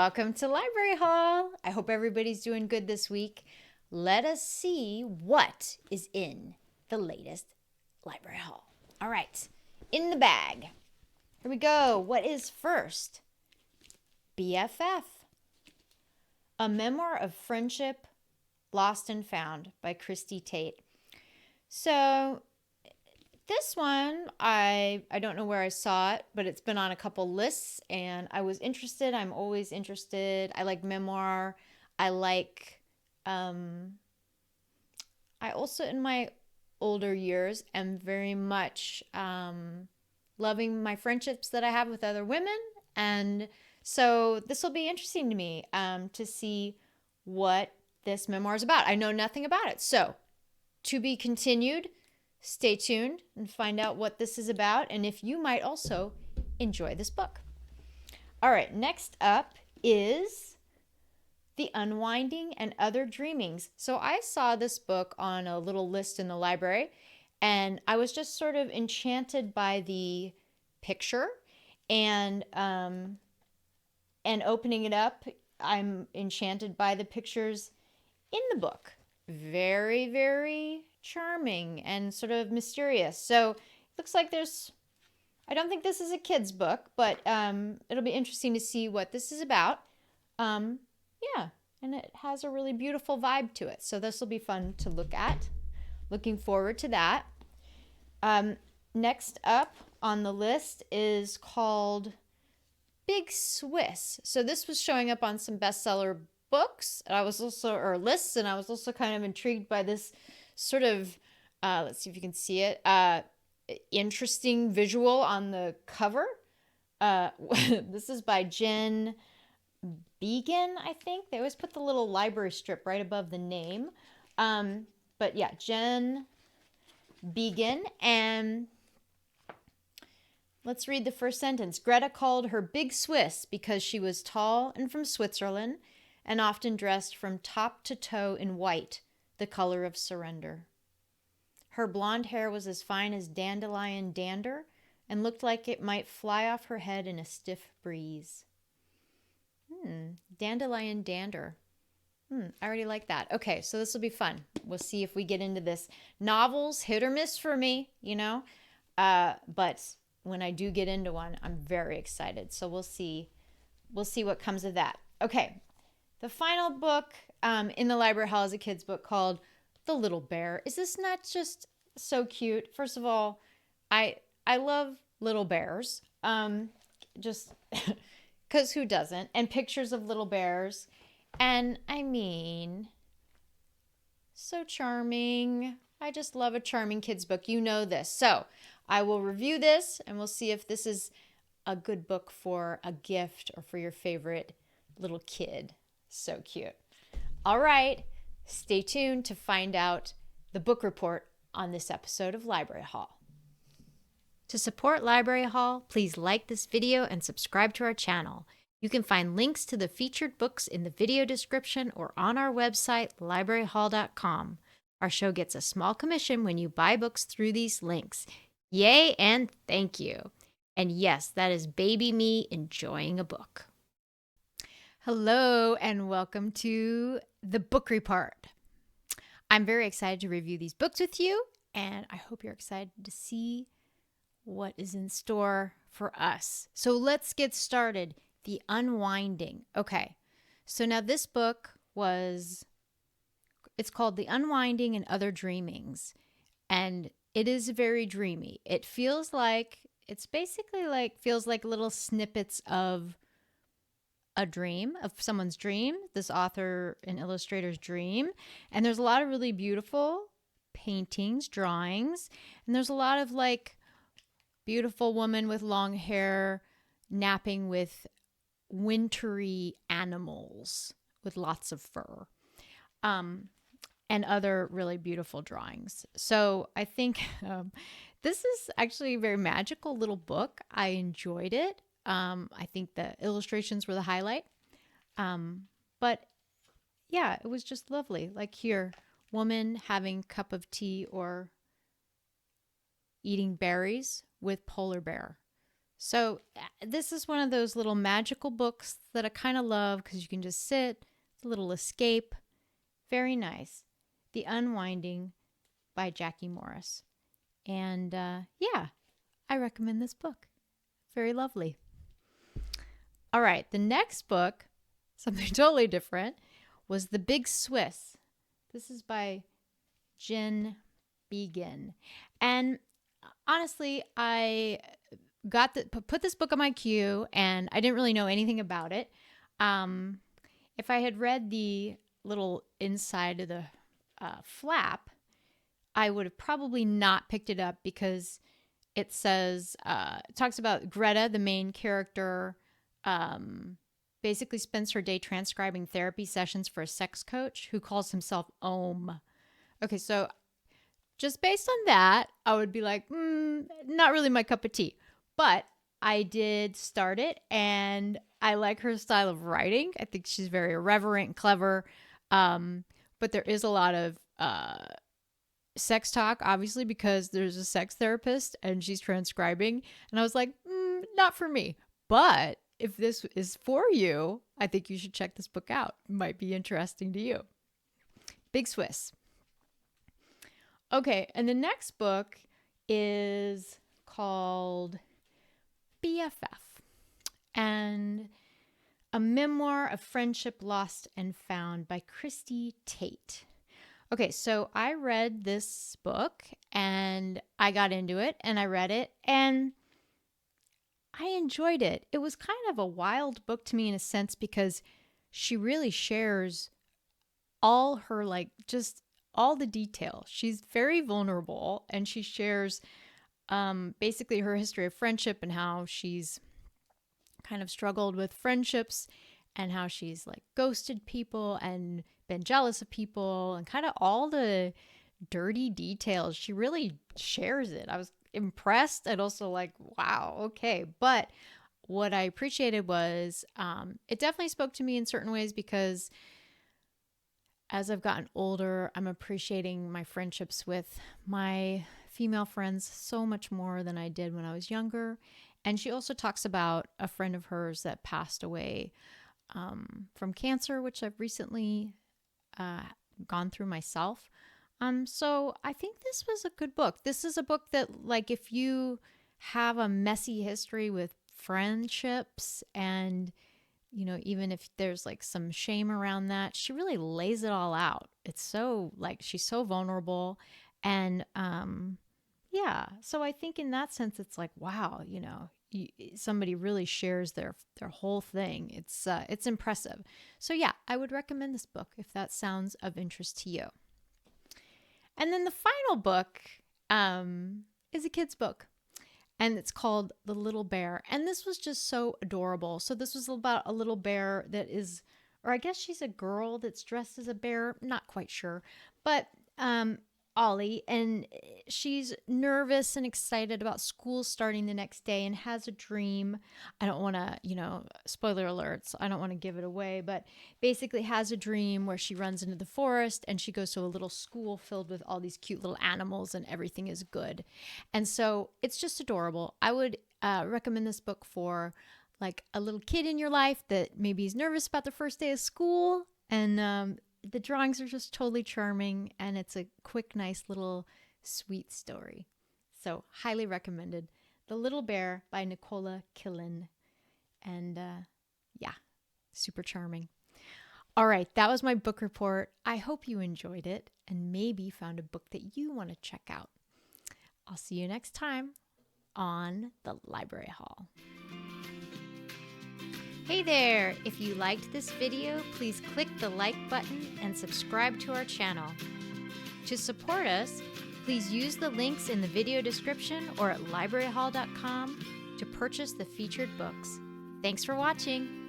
welcome to Library Hall. I hope everybody's doing good this week. Let us see what is in the latest Library Hall. All right, in the bag. Here we go. What is first? BFF, A Memoir of Friendship, Lost and Found by Christy Tate. So this one, I don't know where I saw it, but it's been on a couple lists and I was interested. I'm always interested. I like memoir. I like, I also in my older years am very much loving my friendships that I have with other women. And so this will be interesting to me to see what this memoir is about. I know nothing about it. So to be continued. Stay tuned and find out what this is about and if you might also enjoy this book. All right, next up is The Unwinding and Other Dreamings. So I saw this book on a little list in the library and I was just sort of enchanted by the picture and opening it up, I'm enchanted by the pictures in the book. Very, very charming and sort of mysterious. So it looks like I don't think this is a kid's book, but it'll be interesting to see what this is about. Yeah, and it has a really beautiful vibe to it. So this will be fun to look at. Looking forward to that. Next up on the list is called Big Swiss. So this was showing up on some bestseller books. I was also, or lists, and I was also kind of intrigued by this sort of, let's see if you can see it, interesting visual on the cover. This is by Jen Began, I think. They always put the little library strip right above the name. But yeah, Jen Began. And let's read the first sentence. Greta called her Big Swiss because she was tall and from Switzerland and often dressed from top to toe in white, the color of surrender. Her blonde hair was as fine as dandelion dander and looked like it might fly off her head in a stiff breeze. Dandelion dander. I already like that. Okay, so this will be fun. We'll see if we get into this. Novels, hit or miss for me, you know, but when I do get into one, I'm very excited. So we'll see what comes of that. Okay, the final book in the library hall is a kid's book called The Little Bear. Is this not just so cute? First of all, I love little bears. Just because who doesn't? And pictures of little bears. And I mean, so charming. I just love a charming kid's book. You know this. So I will review this and we'll see if this is a good book for a gift or for your favorite little kid. So cute. All right, stay tuned to find out the book report on this episode of Library Hall. To support Library Hall, please like this video and subscribe to our channel. You can find links to the featured books in the video description or on our website, libraryhall.com. Our show gets a small commission when you buy books through these links. Yay and thank you. And yes, that is baby me enjoying a book. Hello and welcome to the book report. I'm very excited to review these books with you, and I hope you're excited to see what is in store for us. So let's get started. The Unwinding. Okay, so now this book it's called The Unwinding and Other Dreamings, and it is very dreamy. It feels like, feels like little snippets of a dream, of someone's dream, this author and illustrator's dream. And there's a lot of really beautiful paintings, drawings, and there's a lot of like beautiful woman with long hair napping with wintry animals with lots of fur, and other really beautiful drawings. So I think this is actually a very magical little book. I enjoyed it. I think the illustrations were the highlight. But yeah, it was just lovely. Like here, woman having cup of tea or eating berries with polar bear. So this is one of those little magical books that I kind of love because you can just sit, it's a little escape. Very nice. The Unwinding by Jackie Morris. And yeah, I recommend this book. Very lovely. All right, the next book, something totally different, was The Big Swiss. This is by Jen Begin. And honestly, I put this book on my queue, and I didn't really know anything about it. If I had read the little inside of the flap, I would have probably not picked it up because it says, it talks about Greta, the main character, basically spends her day transcribing therapy sessions for a sex coach who calls himself Ohm. Okay, so just based on that, I would be like, not really my cup of tea. But I did start it, and I like her style of writing. I think she's very irreverent and clever. But there is a lot of sex talk, obviously, because there's a sex therapist and she's transcribing. And I was like, not for me. But if this is for you, I think you should check this book out. It might be interesting to you. Big Swiss. Okay, and the next book is called BFF, and a memoir of friendship lost and found by Christy Tate. Okay, so I read this book and I got into it and I read it and I enjoyed it. It was kind of a wild book to me in a sense because she really shares all her, just all the detail. She's very vulnerable and she shares basically her history of friendship and how she's kind of struggled with friendships and how she's ghosted people and been jealous of people and kind of all the dirty details. She really shares it. I was impressed and also wow, okay. But what I appreciated was it definitely spoke to me in certain ways because as I've gotten older, I'm appreciating my friendships with my female friends so much more than I did when I was younger. And she also talks about a friend of hers that passed away from cancer, which I've recently gone through myself. So I think this was a good book. This is a book that, if you have a messy history with friendships and, even if there's some shame around that, she really lays it all out. It's so, she's so vulnerable. And, yeah, so I think in that sense, it's wow, somebody really shares their whole thing. It's impressive. So yeah, I would recommend this book if that sounds of interest to you. And then the final book is a kid's book, and it's called The Little Bear. And this was just so adorable. So this was about a little bear that is, or I guess she's a girl that's dressed as a bear. Not quite sure, but Ollie, and she's nervous and excited about school starting the next day and has a dream. I don't want to, spoiler alerts, I don't want to give it away, but basically has a dream where she runs into the forest and she goes to a little school filled with all these cute little animals and everything is good. And so it's just adorable. I would recommend this book for a little kid in your life that maybe is nervous about the first day of school, and the drawings are just totally charming, and it's a quick, nice little sweet story. So highly recommended. The Little Bear by Nicola Killen. And yeah, super charming. All right, that was my book report. I hope you enjoyed it and maybe found a book that you want to check out. I'll see you next time on the Library Hall. Hey there! If you liked this video, please click the like button and subscribe to our channel. To support us, please use the links in the video description or at libraryhall.com to purchase the featured books. Thanks for watching!